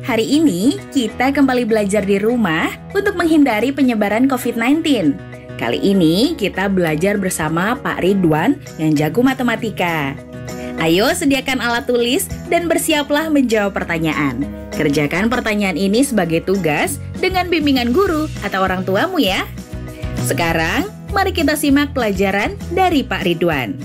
Hari ini kita kembali belajar di rumah untuk menghindari penyebaran COVID-19. Kali ini kita belajar bersama Pak Ridwan yang jago matematika. Ayo sediakan alat tulis dan bersiaplah menjawab pertanyaan. Kerjakan pertanyaan ini sebagai tugas dengan bimbingan guru atau orang tuamu ya. Sekarang, mari kita simak pelajaran dari Pak Ridwan.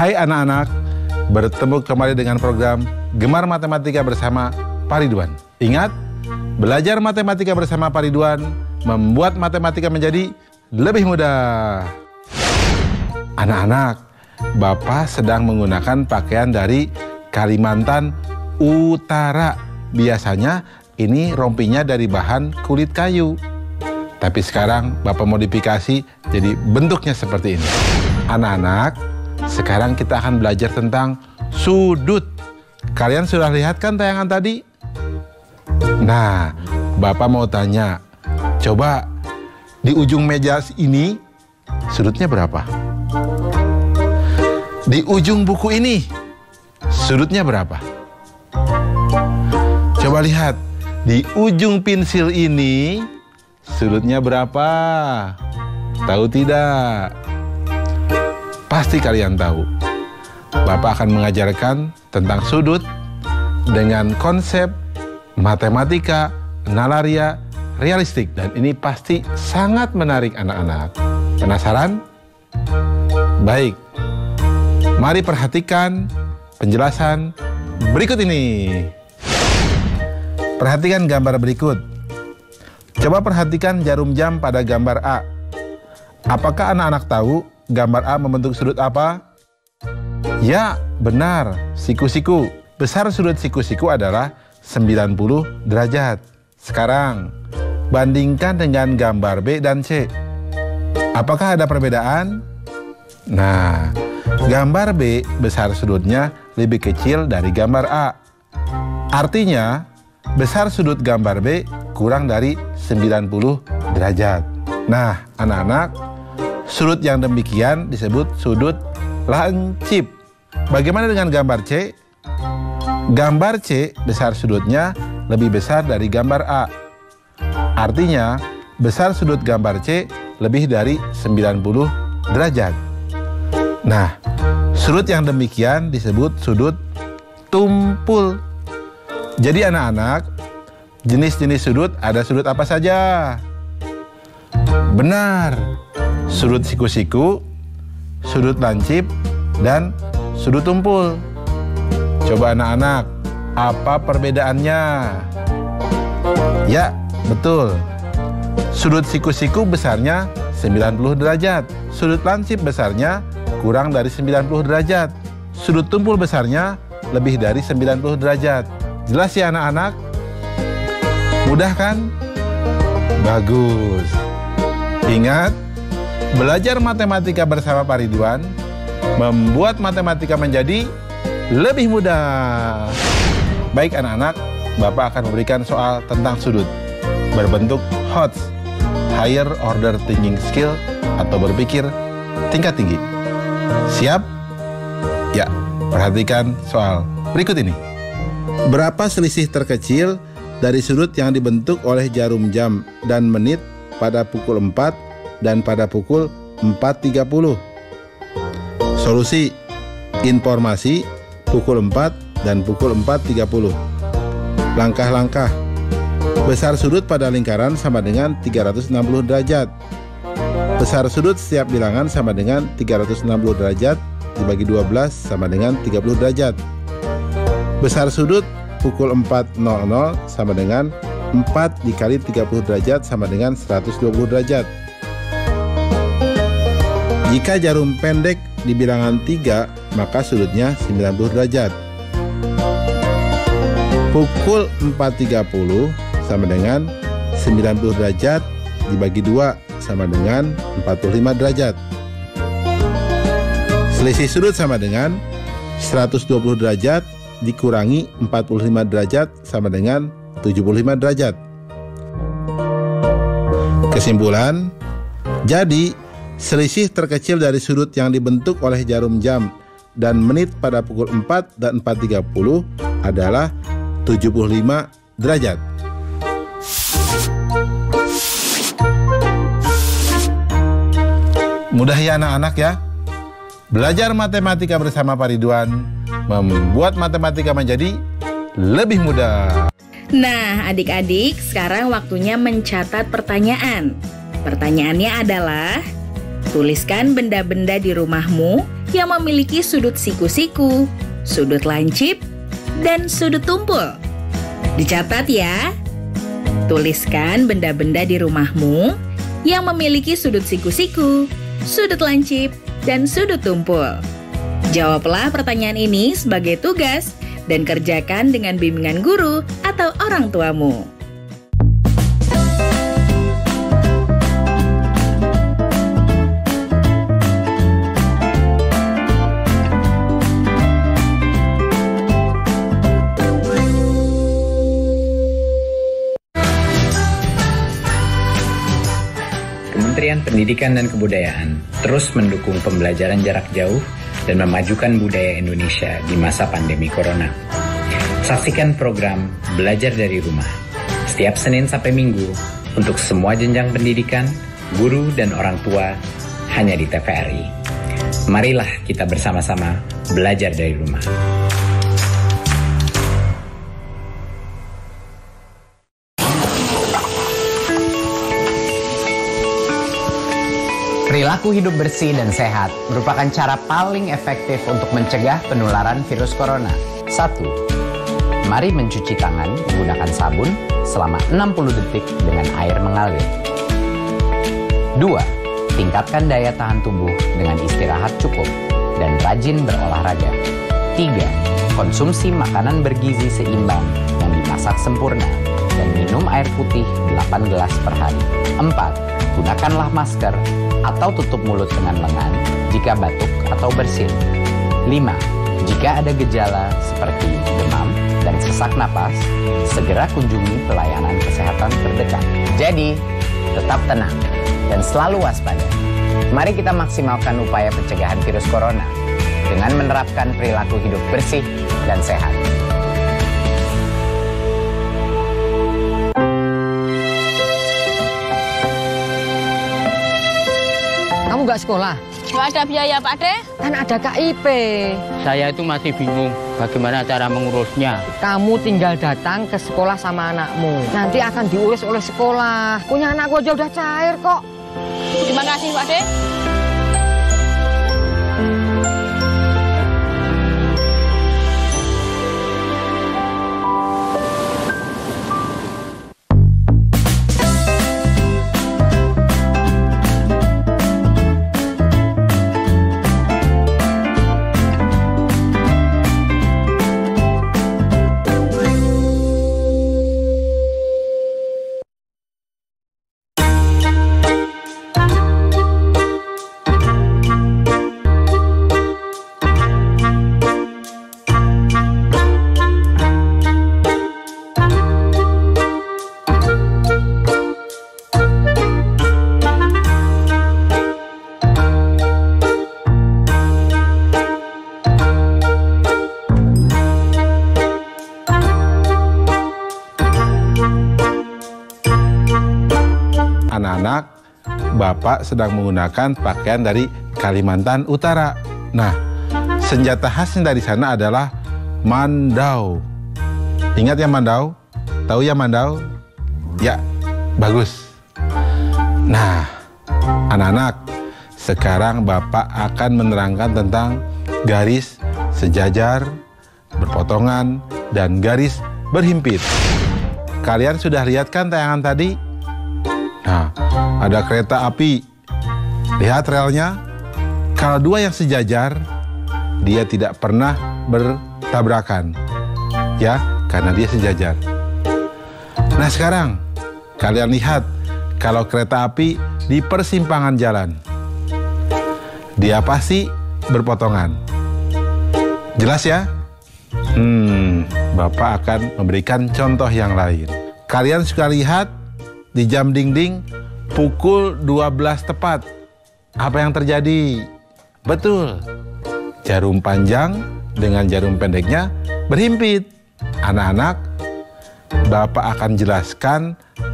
Hai anak-anak, bertemu kembali dengan program Gemar Matematika bersama Pak Ridwan. Ingat, belajar matematika bersama Pak Ridwan membuat matematika menjadi lebih mudah. Anak-anak, Bapak sedang menggunakan pakaian dari Kalimantan Utara. Biasanya ini rompinya dari bahan kulit kayu. Tapi sekarang Bapak modifikasi jadi bentuknya seperti ini. Anak-anak, sekarang kita akan belajar tentang sudut. Kalian sudah lihat kan tayangan tadi? Nah, Bapak mau tanya, coba di ujung meja ini sudutnya berapa? Di ujung buku ini sudutnya berapa? Coba lihat, di ujung pensil ini sudutnya berapa? Tahu tidak? Pasti kalian tahu. Bapak akan mengajarkan tentang sudut dengan konsep matematika, nalaria, realistik. Dan ini pasti sangat menarik anak-anak. Penasaran? Baik. Mari perhatikan penjelasan berikut ini. Perhatikan gambar berikut. Coba perhatikan jarum jam pada gambar A. Apakah anak-anak tahu gambar A membentuk sudut apa? Ya, benar, siku-siku. Besar sudut siku-siku adalah 90 derajat. Sekarang, bandingkan dengan gambar B dan C. Apakah ada perbedaan? Nah, gambar B besar sudutnya lebih kecil dari gambar A. Artinya, besar sudut gambar B kurang dari 90 derajat. Nah, anak-anak, sudut yang demikian disebut sudut lancip. Bagaimana dengan gambar C? Gambar C besar sudutnya lebih besar dari gambar A. Artinya, besar sudut gambar C lebih dari 90 derajat. Nah, sudut yang demikian disebut sudut tumpul. Jadi anak-anak, jenis-jenis sudut ada sudut apa saja? Benar, sudut siku-siku, sudut lancip, dan sudut tumpul. Coba anak-anak, apa perbedaannya? Ya, betul. Sudut siku-siku besarnya 90 derajat. Sudut lancip besarnya kurang dari 90 derajat. Sudut tumpul besarnya lebih dari 90 derajat. Jelas ya anak-anak? Mudah kan? Bagus. Ingat, belajar matematika bersama Pak Ridwan membuat matematika menjadi lebih mudah. Baik anak-anak, Bapak akan memberikan soal tentang sudut berbentuk HOTS, Higher Order Thinking Skill, atau berpikir tingkat tinggi. Siap? Ya, perhatikan soal berikut ini. Berapa selisih terkecil dari sudut yang dibentuk oleh jarum jam dan menit pada pukul 4 dan pada pukul 4.30. Solusi: informasi pukul 4 dan pukul 4.30. Langkah-langkah: besar sudut pada lingkaran sama dengan 360 derajat. Besar sudut setiap bilangan sama dengan 360 derajat dibagi 12 sama dengan 30 derajat. Besar sudut pukul 4.00 sama dengan 4 dikali 30 derajat sama dengan 120 derajat. Jika jarum pendek di bilangan 3, maka sudutnya 90 derajat. Pukul 4.30 sama dengan 90 derajat dibagi 2 sama dengan 45 derajat. Selisih sudut sama dengan 120 derajat dikurangi 45 derajat sama dengan 75 derajat. Kesimpulan, jadi selisih terkecil dari sudut yang dibentuk oleh jarum jam dan menit pada pukul 4 dan 4.30 adalah 75 derajat. Mudah ya anak-anak ya. Belajar matematika bersama Pak Ridwan membuat matematika menjadi lebih mudah. Nah, adik-adik, sekarang waktunya mencatat pertanyaan. Pertanyaannya adalah, tuliskan benda-benda di rumahmu yang memiliki sudut siku-siku, sudut lancip, dan sudut tumpul. Dicatat ya. Tuliskan benda-benda di rumahmu yang memiliki sudut siku-siku, sudut lancip, dan sudut tumpul. Jawablah pertanyaan ini sebagai tugas dan kerjakan dengan bimbingan guru atau orang tuamu. Kementerian Pendidikan dan Kebudayaan terus mendukung pembelajaran jarak jauh dan memajukan budaya Indonesia di masa pandemi Corona. Saksikan program Belajar dari Rumah setiap Senin sampai Minggu untuk semua jenjang pendidikan, guru, dan orang tua hanya di TVRI. Marilah kita bersama-sama belajar dari rumah. Perilaku hidup bersih dan sehat merupakan cara paling efektif untuk mencegah penularan virus corona. 1. Mari mencuci tangan menggunakan sabun selama 60 detik dengan air mengalir. 2. Tingkatkan daya tahan tubuh dengan istirahat cukup dan rajin berolahraga. 3. Konsumsi makanan bergizi seimbang yang dimasak sempurna dan minum air putih 8 gelas per hari. 4. Gunakanlah masker atau tutup mulut dengan lengan jika batuk atau bersin. 5. Jika ada gejala seperti demam dan sesak napas, segera kunjungi pelayanan kesehatan terdekat. Jadi, tetap tenang dan selalu waspada. Mari kita maksimalkan upaya pencegahan virus corona dengan menerapkan perilaku hidup bersih dan sehat. Kamu nggak sekolah? Nggak ada biaya, Pak De. Kan ada KIP. Saya itu masih bingung bagaimana cara mengurusnya. Kamu tinggal datang ke sekolah sama anakmu. Nanti akan diurus oleh sekolah. Punya anakku aja udah cair kok. Terima kasih, Pak De. Anak-anak, Bapak sedang menggunakan pakaian dari Kalimantan Utara. Nah, senjata khasnya dari sana adalah mandau. Ingat ya mandau? Tahu ya mandau? Ya, bagus. Nah, anak-anak, sekarang Bapak akan menerangkan tentang garis sejajar, berpotongan, dan garis berhimpit. Kalian sudah lihat kan tayangan tadi? Nah, ada kereta api. Lihat relnya. Kalau dua yang sejajar, dia tidak pernah bertabrakan. Ya, karena dia sejajar. Nah, sekarang kalian lihat kalau kereta api di persimpangan jalan. Dia pasti berpotongan. Jelas ya? Bapak akan memberikan contoh yang lain. Kalian suka lihat di jam dinding pukul 12 tepat. Apa yang terjadi? Betul. Jarum panjang dengan jarum pendeknya berhimpit. Anak-anak, Bapak akan jelaskan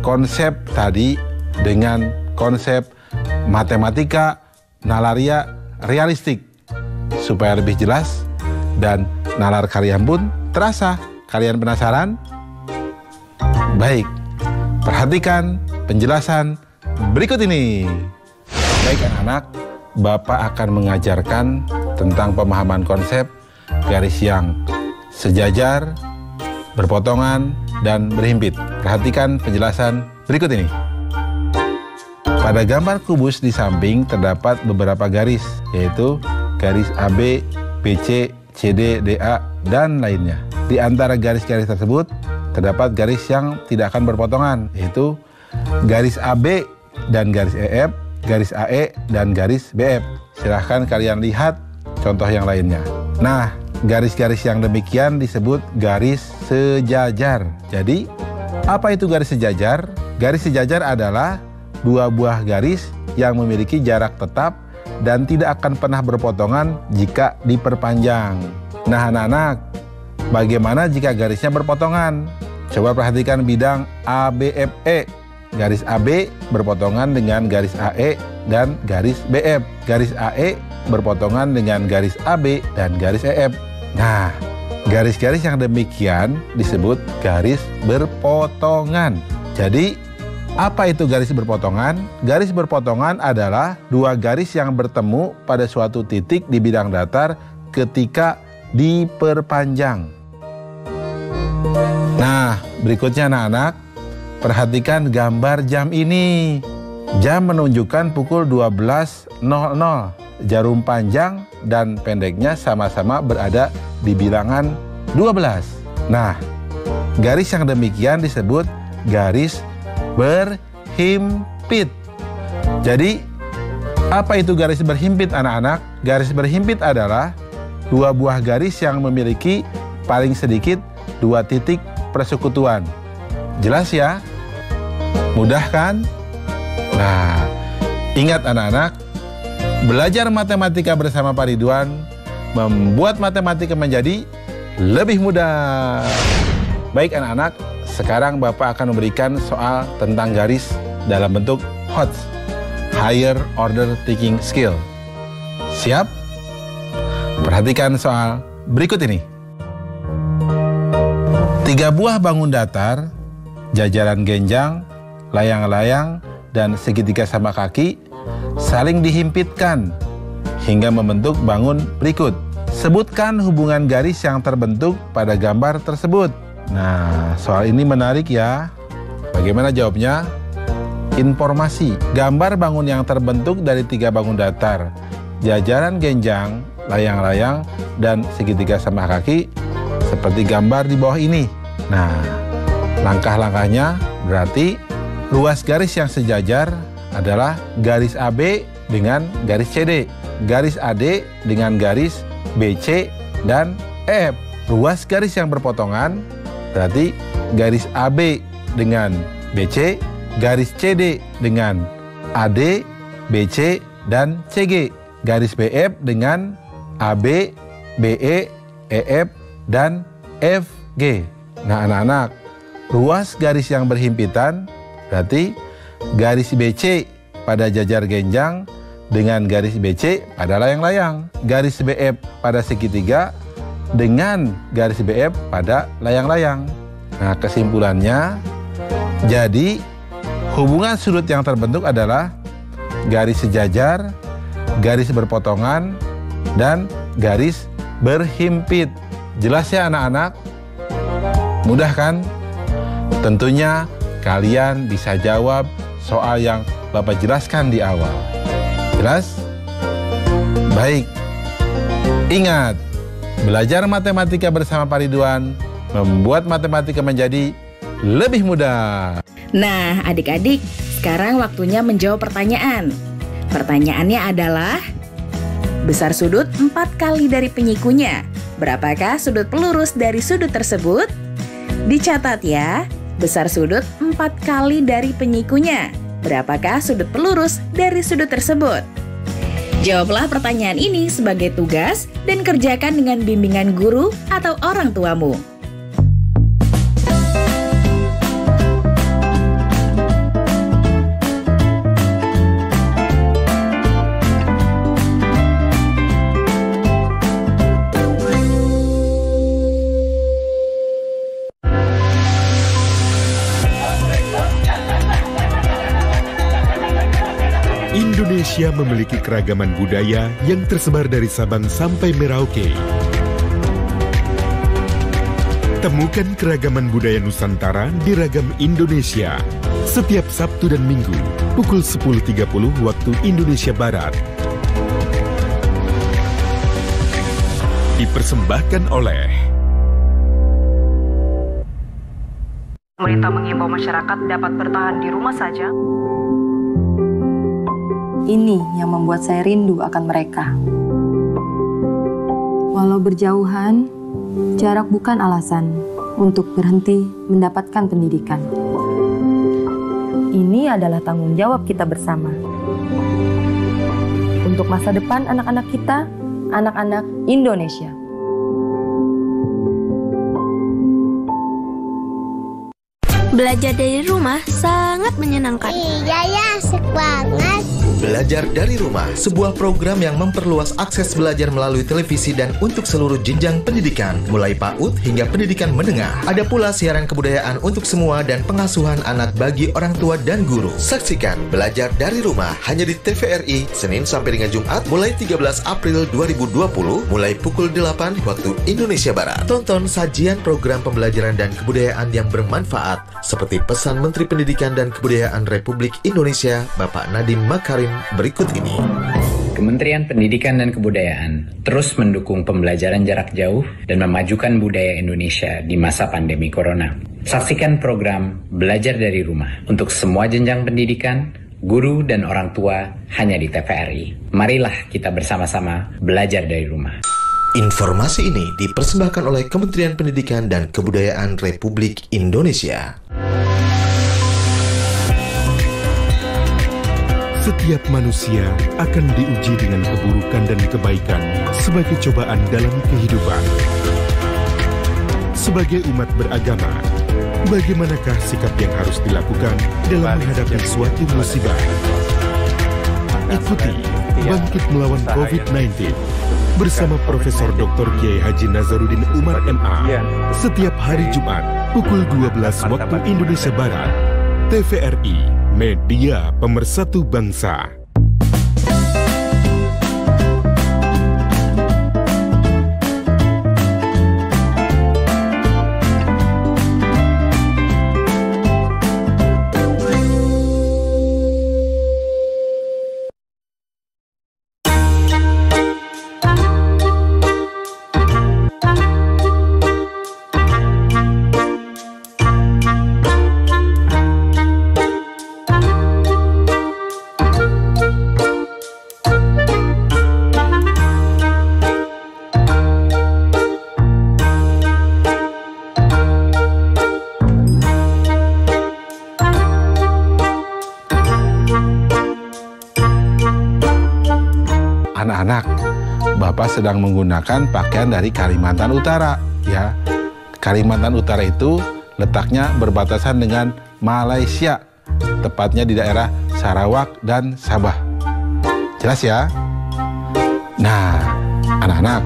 konsep tadi dengan konsep matematika nalaria realistik supaya lebih jelas dan nalar kalian pun terasa. Kalian penasaran? Baik, perhatikan penjelasan berikut ini. Baik anak-anak, Bapak akan mengajarkan tentang pemahaman konsep garis yang sejajar, berpotongan, dan berhimpit. Perhatikan penjelasan berikut ini. Pada gambar kubus di samping terdapat beberapa garis, yaitu garis AB, BC, CD, DA, dan lainnya. Di antara garis-garis tersebut, terdapat garis yang tidak akan berpotongan, yaitu garis AB dan garis EF, garis AE, dan garis BF. Silahkan kalian lihat contoh yang lainnya. Nah, garis-garis yang demikian disebut garis sejajar. Jadi, apa itu garis sejajar? Garis sejajar adalah dua buah garis yang memiliki jarak tetap dan tidak akan pernah berpotongan jika diperpanjang. Nah anak-anak, bagaimana jika garisnya berpotongan? Coba perhatikan bidang ABFE. Garis AB berpotongan dengan garis AE dan garis BF. Garis AE berpotongan dengan garis AB dan garis EF. Nah, garis-garis yang demikian disebut garis berpotongan. Jadi, apa itu garis berpotongan? Garis berpotongan adalah dua garis yang bertemu pada suatu titik di bidang datar ketika diperpanjang. Nah, berikutnya anak-anak, perhatikan gambar jam ini. Jam menunjukkan pukul 12.00. Jarum panjang dan pendeknya sama-sama berada di bilangan 12. Nah, garis yang demikian disebut garis berhimpit. Jadi, apa itu garis berhimpit anak-anak? Garis berhimpit adalah dua buah garis yang memiliki paling sedikit dua titik persekutuan. Jelas ya? Mudah kan? Nah, ingat anak-anak, belajar matematika bersama Pak Ridwan membuat matematika menjadi lebih mudah. Baik anak-anak, sekarang Bapak akan memberikan soal tentang garis dalam bentuk HOTS, Higher Order Taking Skill. Siap? Perhatikan soal berikut ini. 3 buah bangun datar, jajaran genjang, layang-layang, dan segitiga sama kaki saling dihimpitkan hingga membentuk bangun berikut. Sebutkan hubungan garis yang terbentuk pada gambar tersebut. Nah, soal ini menarik ya. Bagaimana jawabnya? Informasi. Gambar bangun yang terbentuk dari 3 bangun datar, jajaran genjang, layang-layang, dan segitiga sama kaki seperti gambar di bawah ini. Nah, langkah-langkahnya berarti ruas garis yang sejajar adalah garis AB dengan garis CD, garis AD dengan garis BC dan EF. Ruas garis yang berpotongan berarti garis AB dengan BC, garis CD dengan AD, BC, dan CG, garis BF dengan AB, BE, EF, dan FG. Nah anak-anak, ruas garis yang berhimpitan berarti garis BC pada jajar genjang dengan garis BC pada layang-layang, garis BF pada segitiga dengan garis BF pada layang-layang. Nah, kesimpulannya, jadi hubungan sudut yang terbentuk adalah garis sejajar, garis berpotongan, dan garis berhimpit. Jelas ya anak-anak? Mudah kan? Tentunya kalian bisa jawab soal yang Bapak jelaskan di awal. Jelas? Baik. Ingat, belajar matematika bersama Pak Ridwan membuat matematika menjadi lebih mudah. Nah, adik-adik, sekarang waktunya menjawab pertanyaan. Pertanyaannya adalah, Besar sudut 4 kali dari penyikunya. Berapakah sudut pelurus dari sudut tersebut? Dicatat ya, besar sudut 4 kali dari penyikunya. Berapakah sudut pelurus dari sudut tersebut? Jawablah pertanyaan ini sebagai tugas dan kerjakan dengan bimbingan guru atau orang tuamu. Indonesia memiliki keragaman budaya yang tersebar dari Sabang sampai Merauke. Temukan keragaman budaya Nusantara di Ragam Indonesia setiap Sabtu dan Minggu pukul 10.30 waktu Indonesia Barat. Dipersembahkan oleh pemerintah mengimbau masyarakat dapat bertahan di rumah saja. Ini yang membuat saya rindu akan mereka. Walau berjauhan, jarak bukan alasan untuk berhenti mendapatkan pendidikan. Ini adalah tanggung jawab kita bersama. Untuk masa depan anak-anak kita, anak-anak Indonesia. Belajar dari rumah sangat menyenangkan. Iya ya, asik banget. Belajar dari Rumah, sebuah program yang memperluas akses belajar melalui televisi dan untuk seluruh jenjang pendidikan, mulai PAUD hingga pendidikan menengah. Ada pula siaran kebudayaan untuk semua dan pengasuhan anak bagi orang tua dan guru. Saksikan Belajar dari Rumah hanya di TVRI, Senin sampai dengan Jumat, mulai 13 April 2020, mulai pukul 8 waktu Indonesia Barat. Tonton sajian program pembelajaran dan kebudayaan yang bermanfaat, seperti pesan Menteri Pendidikan dan Kebudayaan Republik Indonesia, Bapak Nadiem Makarim, berikut ini. Kementerian Pendidikan dan Kebudayaan terus mendukung pembelajaran jarak jauh dan memajukan budaya Indonesia di masa pandemi corona. Saksikan program Belajar dari Rumah untuk semua jenjang pendidikan, guru dan orang tua hanya di TVRI. Marilah kita bersama-sama belajar dari rumah. Informasi ini dipersembahkan oleh Kementerian Pendidikan dan Kebudayaan Republik Indonesia. Setiap manusia akan diuji dengan keburukan dan kebaikan sebagai cobaan dalam kehidupan. Sebagai umat beragama, bagaimanakah sikap yang harus dilakukan dalam menghadapi suatu musibah? Ikuti Bangkit Melawan COVID-19 bersama Profesor Dr. Kiai Haji Nazaruddin Umar MA setiap hari Jumat pukul 12 waktu Indonesia Barat. TVRI, Media Pemersatu Bangsa. Anak-anak, Bapak sedang menggunakan pakaian dari Kalimantan Utara, ya. Kalimantan Utara itu letaknya berbatasan dengan Malaysia, tepatnya di daerah Sarawak dan Sabah. Jelas ya? Nah, anak-anak,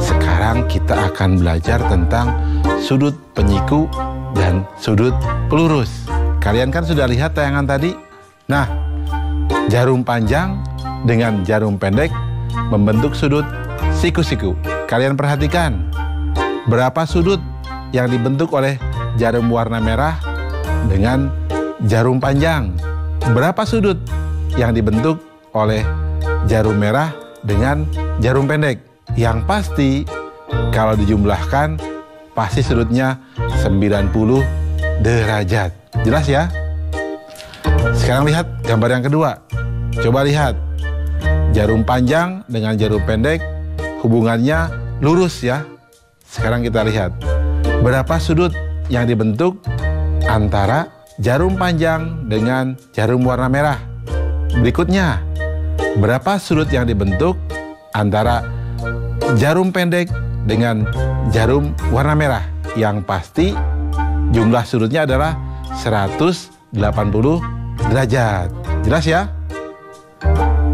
sekarang kita akan belajar tentang sudut penyiku dan sudut pelurus. Kalian kan sudah lihat tayangan tadi? Nah, jarum panjang dengan jarum pendek membentuk sudut siku-siku. Kalian perhatikan, berapa sudut yang dibentuk oleh jarum warna merah dengan jarum panjang? Berapa sudut yang dibentuk oleh jarum merah dengan jarum pendek? Yang pasti, kalau dijumlahkan, pasti sudutnya 90 derajat. Jelas ya? Sekarang lihat gambar yang kedua. Coba lihat. jarum panjang dengan jarum pendek hubungannya lurus ya. Sekarang kita lihat berapa sudut yang dibentuk antara jarum panjang dengan jarum warna merah. Berikutnya, berapa sudut yang dibentuk antara jarum pendek dengan jarum warna merah? Yang pasti jumlah sudutnya adalah 180 derajat. Jelas ya?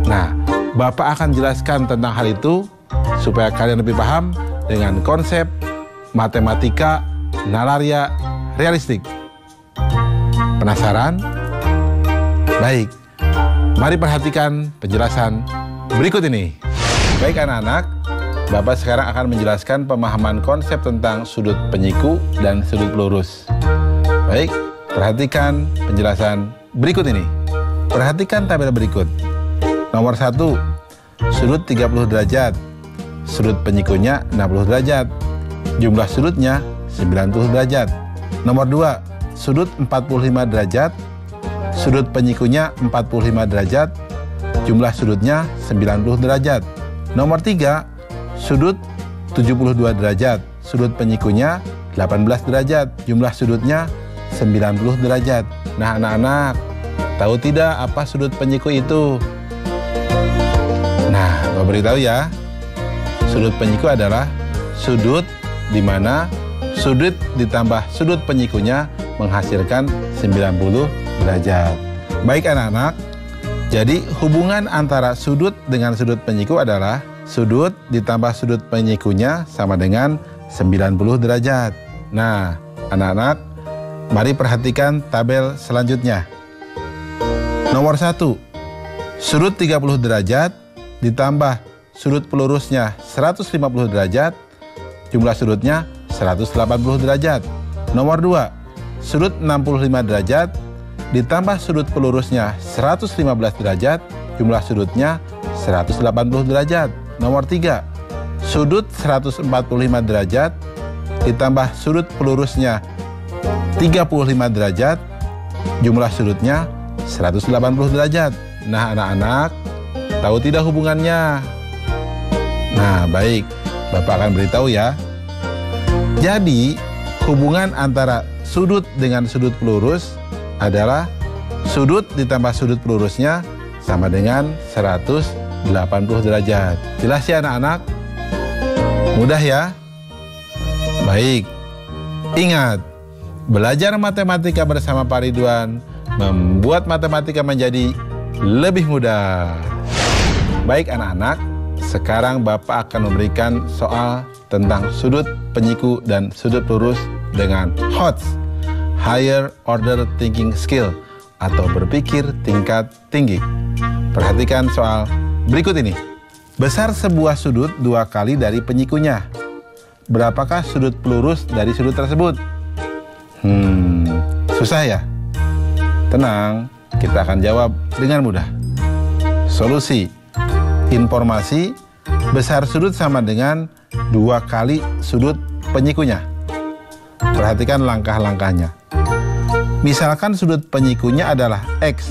Nah, Bapak akan jelaskan tentang hal itu supaya kalian lebih paham dengan konsep matematika nalaria realistik. Penasaran? Baik, mari perhatikan penjelasan berikut ini. Baik anak-anak, Bapak sekarang akan menjelaskan pemahaman konsep tentang sudut penyiku dan sudut pelurus. Baik, perhatikan penjelasan berikut ini. Perhatikan tabel berikut. Nomor 1, sudut 30 derajat. Sudut penyikunya 60 derajat. Jumlah sudutnya 90 derajat. Nomor 2, sudut 45 derajat. Sudut penyikunya 45 derajat. Jumlah sudutnya 90 derajat. Nomor 3, sudut 72 derajat. Sudut penyikunya 18 derajat. Jumlah sudutnya 90 derajat. Nah anak-anak, tahu tidak apa sudut penyiku itu? Nah, Bapak beritahu ya. Sudut penyiku adalah sudut di mana sudut ditambah sudut penyikunya menghasilkan 90 derajat. Baik anak-anak, jadi hubungan antara sudut dengan sudut penyiku adalah sudut ditambah sudut penyikunya sama dengan 90 derajat. Nah, anak-anak, mari perhatikan tabel selanjutnya. Nomor 1, sudut 30 derajat ditambah sudut pelurusnya 150 derajat, jumlah sudutnya 180 derajat. Nomor 2, sudut 65 derajat ditambah sudut pelurusnya 115 derajat, jumlah sudutnya 180 derajat. Nomor 3, sudut 145 derajat ditambah sudut pelurusnya 35 derajat, jumlah sudutnya 180 derajat. Nah anak-anak, tahu tidak hubungannya? Nah baik, Bapak akan beritahu ya. Jadi hubungan antara sudut dengan sudut pelurus adalah sudut ditambah sudut pelurusnya sama dengan 180 derajat. Jelas ya anak-anak? Mudah ya? Baik, ingat, belajar matematika bersama Pak Ridwan membuat matematika menjadi lebih mudah. Baik anak-anak, sekarang Bapak akan memberikan soal tentang sudut penyiku dan sudut pelurus dengan HOTS, Higher Order Thinking Skill, atau berpikir tingkat tinggi. Perhatikan soal berikut ini. Besar sebuah sudut 2 kali dari penyikunya. Berapakah sudut pelurus dari sudut tersebut? Susah ya? Tenang, kita akan jawab dengan mudah. Solusi. Informasi, besar sudut sama dengan 2 kali sudut penyikunya. Perhatikan langkah-langkahnya. Misalkan sudut penyikunya adalah X,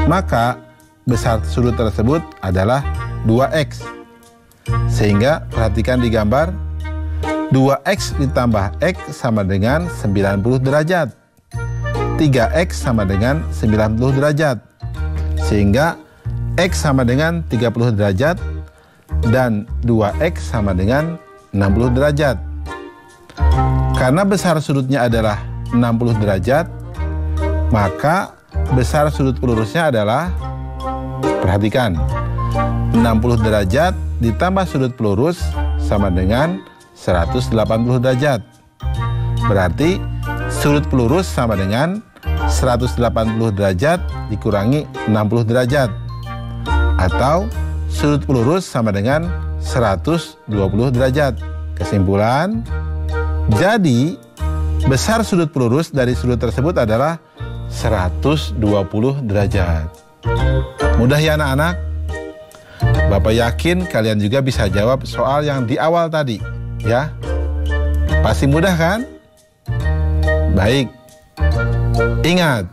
maka besar sudut tersebut adalah 2X. Sehingga perhatikan di gambar, 2X ditambah X sama dengan 90 derajat. 3X sama dengan 90 derajat. Sehingga X sama dengan 30 derajat dan 2X sama dengan 60 derajat. Karena besar sudutnya adalah 60 derajat, maka besar sudut pelurusnya adalah, perhatikan, 60 derajat ditambah sudut pelurus sama dengan 180 derajat. Berarti sudut pelurus sama dengan 180 derajat dikurangi 60 derajat. Atau sudut pelurus sama dengan 120 derajat. Kesimpulan, jadi besar sudut pelurus dari sudut tersebut adalah 120 derajat. Mudah ya anak-anak? Bapak yakin kalian juga bisa jawab soal yang di awal tadi, ya? Pasti mudah kan? Baik. Ingat,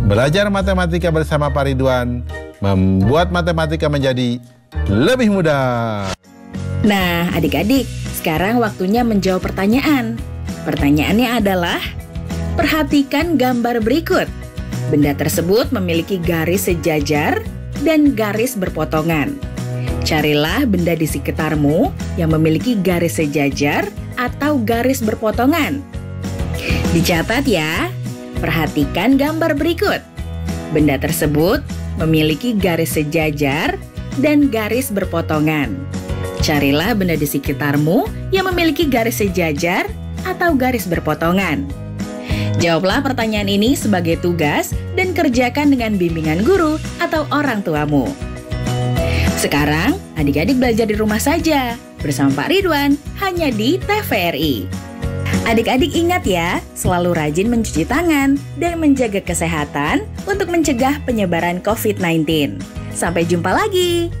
belajar matematika bersama Pak Ridwan membuat matematika menjadi lebih mudah. Nah, adik-adik, sekarang waktunya menjawab pertanyaan. Pertanyaannya adalah, perhatikan gambar berikut. Benda tersebut memiliki garis sejajar dan garis berpotongan. Carilah benda di sekitarmu yang memiliki garis sejajar atau garis berpotongan. Dicatat ya, perhatikan gambar berikut. Benda tersebut memiliki garis sejajar dan garis berpotongan. Carilah benda di sekitarmu yang memiliki garis sejajar atau garis berpotongan. Jawablah pertanyaan ini sebagai tugas dan kerjakan dengan bimbingan guru atau orang tuamu. Sekarang, adik-adik belajar di rumah saja bersama Pak Ridwan hanya di TVRI. Adik-adik ingat ya, selalu rajin mencuci tangan dan menjaga kesehatan untuk mencegah penyebaran COVID-19. Sampai jumpa lagi.